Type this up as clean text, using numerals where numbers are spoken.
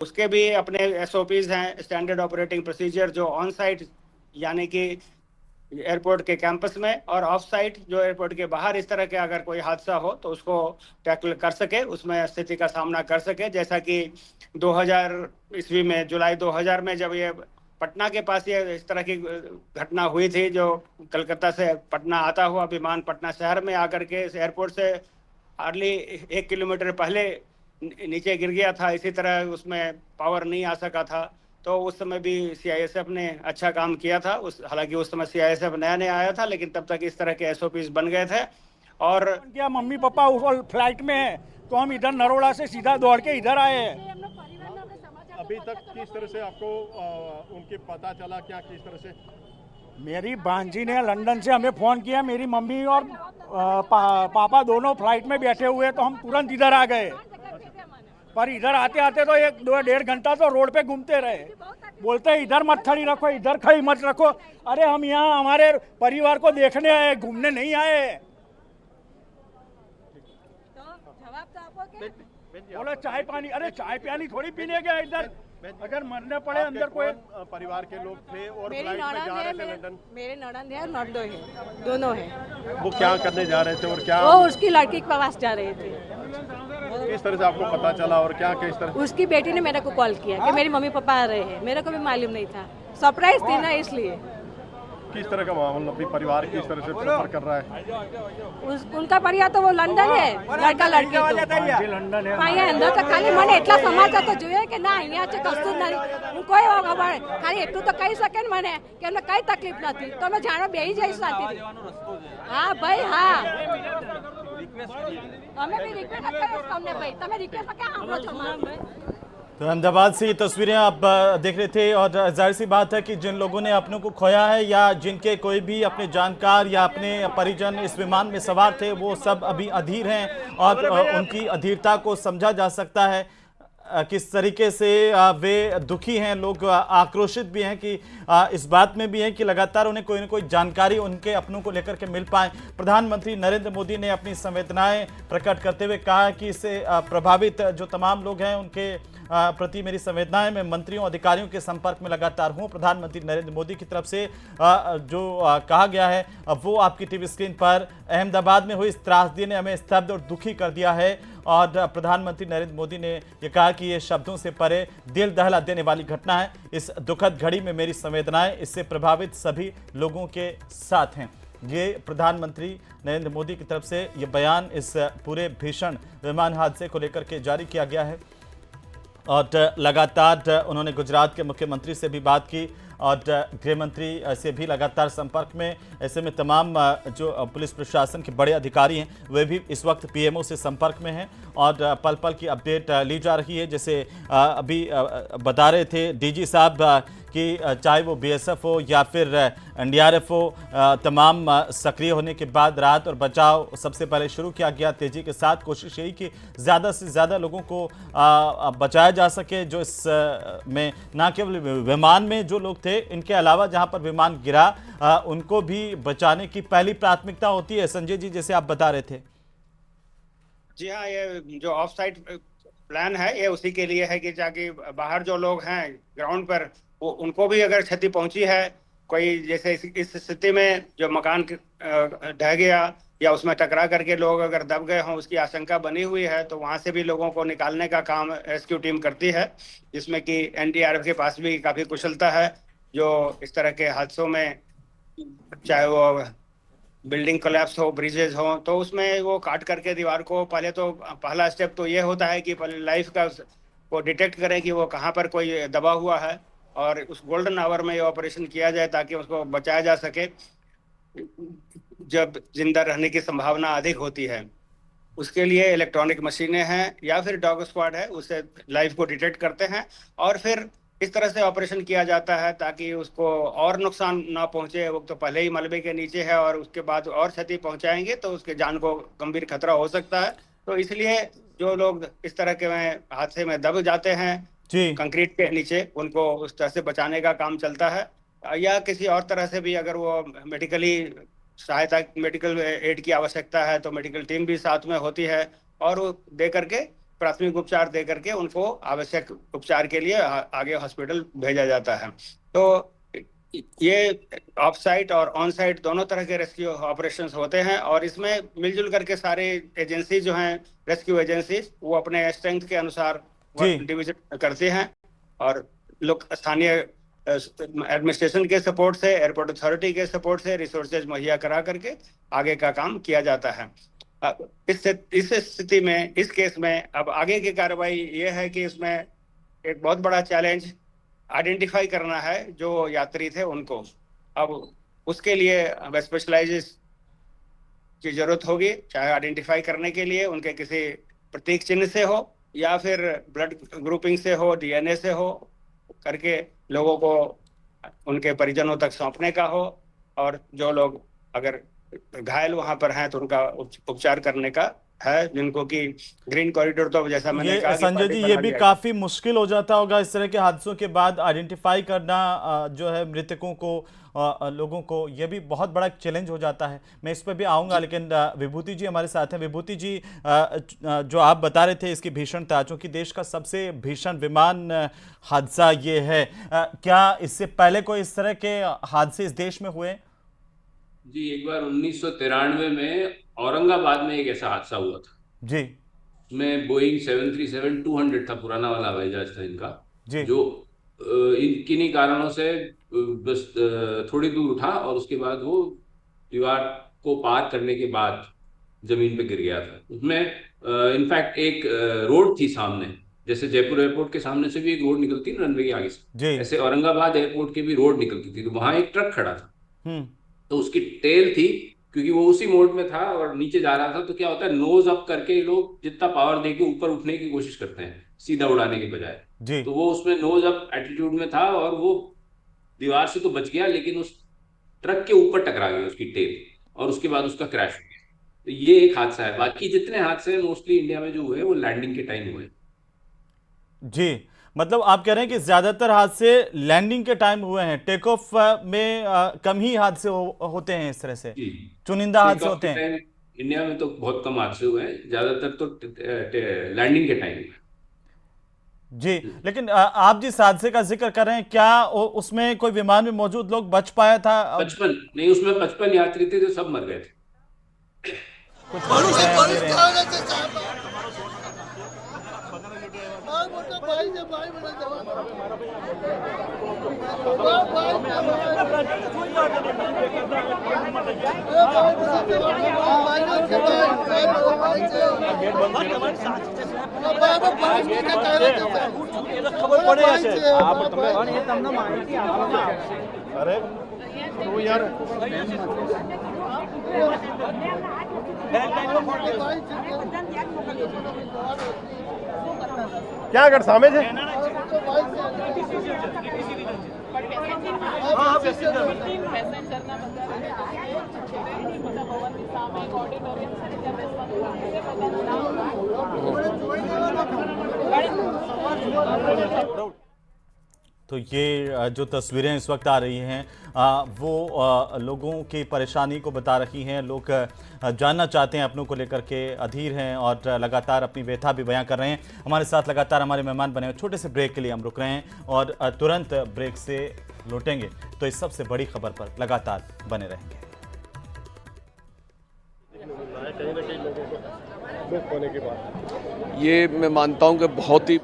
उसके भी अपने एसओपीज हैं, स्टैंडर्ड ऑपरेटिंग प्रोसीजर, जो ऑन साइट यानी कि एयरपोर्ट के कैंपस में और ऑफ साइट जो एयरपोर्ट के बाहर इस तरह के अगर कोई हादसा हो तो उसको टैकल कर सके, उसमें स्थिति का सामना कर सके। जैसा कि 2000 ईस्वी में, जुलाई 2000 में जब ये पटना के पास ये इस तरह की घटना हुई थी, जो कलकत्ता से पटना आता हुआ विमान पटना शहर में आकर के इस एयरपोर्ट से हार्डली 1 किलोमीटर पहले नीचे गिर गया था। इसी तरह उसमें पावर नहीं आ सका था। तो उस समय भी सीआईएसएफ ने अच्छा काम किया था। हालांकि उस समय सीआईएसएफ नया नया आया था, लेकिन तब तक इस तरह के एसओपीज बन गए थे। और क्या मम्मी पापा उस फ्लाइट में है, तो हम इधर नरोड़ा से सीधा दौड़ के इधर आए हैं। अभी तक किस तरह से आपको उनके पता चला, क्या किस तरह से? मेरी भांजी ने लंदन से हमें फ़ोन किया, मेरी मम्मी और पापा दोनों फ्लाइट में बैठे हुए, तो हम तुरंत इधर आ गए। पर इधर आते आते तो 1-2-1.5 घंटा तो रोड पे घूमते रहे। बोलते हैं इधर मत खड़ी रखो, इधर खड़ी मत रखो। अरे हम यहाँ हमारे परिवार को देखने आए, घूमने नहीं आए। बोलो चाय पानी, अरे चाय पानी थोड़ी पीने गया इधर, अगर मरने पड़े अंदर कोई। परिवार के लोग थे और मेरी फ्लाइट में जा रहे थे ननद है, लंदन। मेरे ननद है और नंदो है, दोनों हैं। वो क्या करने जा रहे थे और क्या वो उसकी लड़की के पास जा रहे थे। किस तरह से आपको पता चला और क्या किस तरह? उसकी बेटी ने मेरे को कॉल किया कि मेरी मम्मी पापा आ रहे हैं। मेरे को भी मालूम नहीं था, सरप्राइज थी ना, इसलिए। किस तरह का माहौल अपनी परिवार किस तरह से सफर कर रहा है? उनका परिवार तो वो लंदन है, लड़का लड़की तो लंदन है। અહીંયા અંદર તો ખાલી મને એટલા સમાચાર તો જોઈએ કે ના અહીંયા છે કશું જ નથી। હું કોઈ ખબર ખાલી એટલું તો કહી શકે ને મને કે એમને કઈ તકલીફ નથી, તો અમે જાણો બેસી જઈશ શાંતિથી। હા ભાઈ, હા, અમે બી રિક્વેસ્ટ કર્યો તમને ભાઈ, તમે રિક્વેસ્ટ ક્યાં સાંભળો છો મારા ભાઈ? तो अहमदाबाद से ये तस्वीरें आप देख रहे थे और जाहिर सी बात है कि जिन लोगों ने अपनों को खोया है या जिनके कोई भी अपने जानकार या अपने परिजन इस विमान में सवार थे, वो सब अभी अधीर हैं और उनकी अधीरता को समझा जा सकता है किस तरीके से वे दुखी हैं। लोग आक्रोशित भी हैं कि इस बात में भी है कि लगातार उन्हें कोई न कोई जानकारी उनके अपनों को लेकर के मिल पाए। प्रधानमंत्री नरेंद्र मोदी ने अपनी संवेदनाएं प्रकट करते हुए कहा कि इससे प्रभावित जो तमाम लोग हैं उनके प्रति मेरी संवेदनाएं, मैं मंत्रियों अधिकारियों के संपर्क में लगातार हूं। प्रधानमंत्री नरेंद्र मोदी की तरफ से जो कहा गया है वो आपकी टीवी स्क्रीन पर। अहमदाबाद में हुई इस त्रासदी ने हमें स्तब्ध और दुखी कर दिया है और प्रधानमंत्री नरेंद्र मोदी ने यह कहा कि ये शब्दों से परे दिल दहला देने वाली घटना है। इस दुखद घड़ी में मेरी संवेदनाएं इससे प्रभावित सभी लोगों के साथ हैं। ये प्रधानमंत्री नरेंद्र मोदी की तरफ से ये बयान इस पूरे भीषण विमान हादसे को लेकर के जारी किया गया है और लगातार उन्होंने गुजरात के मुख्यमंत्री से भी बात की और गृह मंत्री से भी लगातार संपर्क में। ऐसे में तमाम जो पुलिस प्रशासन के बड़े अधिकारी हैं वे भी इस वक्त पीएमओ से संपर्क में हैं और पल पल की अपडेट ली जा रही है। जैसे अभी बता रहे थे डीजी साहब कि चाहे वो बीएसएफ हो या फिर एनडीआरएफ हो, तमाम सक्रिय होने के बाद राहत और बचाव सबसे पहले शुरू किया गया तेजी के साथ। कोशिश यही कि ज़्यादा से ज़्यादा लोगों को बचाया जा सके। जो इस में ना केवल विमान में जो लोग थे, इनके अलावा जहां पर विमान गिरा उनको भी बचाने की पहली प्राथमिकता होती है। संजय जी, जैसे आप बता रहे थे। जी हाँ, ये जो ऑफ साइट प्लान है ये उसी के लिए है कि ताकि बाहर जो लोग हैं ग्राउंड पर, वो उनको भी अगर क्षति पहुंची है, कोई जैसे इस स्थिति में जो मकान ढह गया या उसमें टकरा करके लोग अगर दब गए हों, उसकी आशंका बनी हुई है, तो वहां से भी लोगों को निकालने का काम रेस्क्यू टीम करती है, जिसमें कि एनडीआरएफ के पास भी काफी कुशलता है। जो इस तरह के हादसों में, चाहे वो बिल्डिंग कोलैप्स हो, ब्रिजेज हो, तो उसमें वो काट करके दीवार को, पहले तो पहला स्टेप तो ये होता है कि लाइफ का वो डिटेक्ट करें कि वो कहाँ पर कोई दबा हुआ है और उस गोल्डन आवर में ये ऑपरेशन किया जाए ताकि उसको बचाया जा सके जब जिंदा रहने की संभावना अधिक होती है। उसके लिए इलेक्ट्रॉनिक मशीनें हैं या फिर डॉग स्क्वाड है, उससे लाइफ को डिटेक्ट करते हैं और फिर इस तरह से ऑपरेशन किया जाता है ताकि उसको और नुकसान ना पहुंचे। वो तो पहले ही मलबे के नीचे है और उसके बाद और क्षति पहुंचाएंगे तो उसके जान को गंभीर खतरा हो सकता है। तो इसलिए जो लोग इस तरह के हादसे में दब जाते हैं कंक्रीट के नीचे, उनको उस तरह से बचाने का काम चलता है। या किसी और तरह से भी अगर वो मेडिकली सहायता, मेडिकल एड की आवश्यकता है, तो मेडिकल टीम भी साथ में होती है और वो दे करके प्राथमिक उपचार दे करके उनको आवश्यक उपचार के लिए आगे हॉस्पिटल भेजा जाता है। तो ये ऑफ साइट और ऑन साइट दोनों तरह के रेस्क्यू ऑपरेशंस होते हैं, और इसमें मिलजुल करके सारे एजेंसी जो हैं, रेस्क्यू एजेंसीज, वो अपने स्ट्रेंथ के अनुसार डिवीजन करते हैं, और लोग स्थानीय एडमिनिस्ट्रेशन के सपोर्ट से, एयरपोर्ट अथॉरिटी के सपोर्ट से रिसोर्सेज मुहैया करा करके आगे का काम किया जाता है। इस स्थिति में, इस केस में अब आगे की कार्रवाई ये है कि इसमें एक बहुत बड़ा चैलेंज आइडेंटिफाई करना है जो यात्री थे उनको। अब उसके लिए स्पेशलाइजेस की जरूरत होगी, चाहे आइडेंटिफाई करने के लिए उनके किसी प्रतीक चिन्ह से हो या फिर ब्लड ग्रुपिंग से हो, डीएनए से हो, करके लोगों को उनके परिजनों तक सौंपने का हो, और जो लोग अगर घायल वहां पर हैं तो उनका उपचार करने का है, जिनको कि ग्रीन कॉरिडोर, तो जैसा मैंने कहा संजय जी, ये भी काफी मुश्किल हो जाता होगा इस तरह के हादसों के बाद आइडेंटिफाई करना जो है मृतकों को, लोगों को, ये भी बहुत बड़ा चैलेंज हो जाता है। मैं इस पर भी आऊंगा, लेकिन विभूति जी हमारे साथ हैं। विभूति जी, जो आप बता रहे थे इसकी भीषणता, चूंकि देश का सबसे भीषण विमान हादसा ये है, क्या इससे पहले कोई इस तरह के हादसे इस देश में हुए? जी, एक बार 1993 में औरंगाबाद में एक ऐसा हादसा हुआ था जी। उसमें बोइंग 737-200 था, पुराना वाला हवाई जहाज था इनका जी। जो इन किन्हीं कारणों से बस थोड़ी दूर उठा और उसके बाद वो दीवार को पार करने के बाद जमीन पे गिर गया था। उसमें इनफैक्ट एक रोड थी सामने, जैसे जयपुर एयरपोर्ट के सामने से भी एक रोड निकलती है रनवे के आगे से, ऐसे औरंगाबाद एयरपोर्ट की भी रोड निकलती थी। तो वहां एक ट्रक खड़ा था, तो उसकी टेल थी, क्योंकि वो उसी मोड में था और नीचे जा रहा था, तो क्या होता है, नोज अप करके लोग जितना पावर देके ऊपर उठने की कोशिश करते हैं सीधा उड़ाने के बजाय। तो वो उसमें नोज अप एटीट्यूड में था और वो दीवार से तो बच गया, लेकिन उस ट्रक के ऊपर टकरा गई उसकी टेल, और उसके बाद उसका क्रैश हो गया। तो ये एक हादसा है। बाकी जितने हादसे मोस्टली इंडिया में जो हुए वो लैंडिंग के टाइम हुए। जी, मतलब आप कह रहे हैं कि ज्यादातर हादसे लैंडिंग के टाइम हुए हैं, टेक ऑफ में कम ही हादसे होते हैं इस तरह से, चुनिंदा हादसे होते हैं। इंडिया में तो बहुत कम हादसे हुए हैं, ज्यादातर तो लैंडिंग के टाइम हुए। जी, लेकिन आप जिस हादसे का जिक्र कर रहे हैं, क्या उसमें कोई विमान में मौजूद लोग बच पाया था? 55 नहीं, उसमें 55 यात्री थे जो सब मर गए थे। अरे तो यार क्या अगर सामने है तो ये जो तस्वीरें इस वक्त आ रही हैं वो लोगों की परेशानी को बता रही हैं। लोग जानना चाहते हैं अपनों को लेकर के, अधीर हैं और लगातार अपनी व्यथा भी बयां कर रहे हैं। हमारे साथ लगातार हमारे मेहमान बने हुए। छोटे से ब्रेक के लिए हम रुक रहे हैं और तुरंत ब्रेक से लौटेंगे तो इस सबसे बड़ी खबर पर लगातार बने रहेंगे। कहीं ना कहीं लोगों को होने के बाद ये मैं मानता हूं कि बहुत ही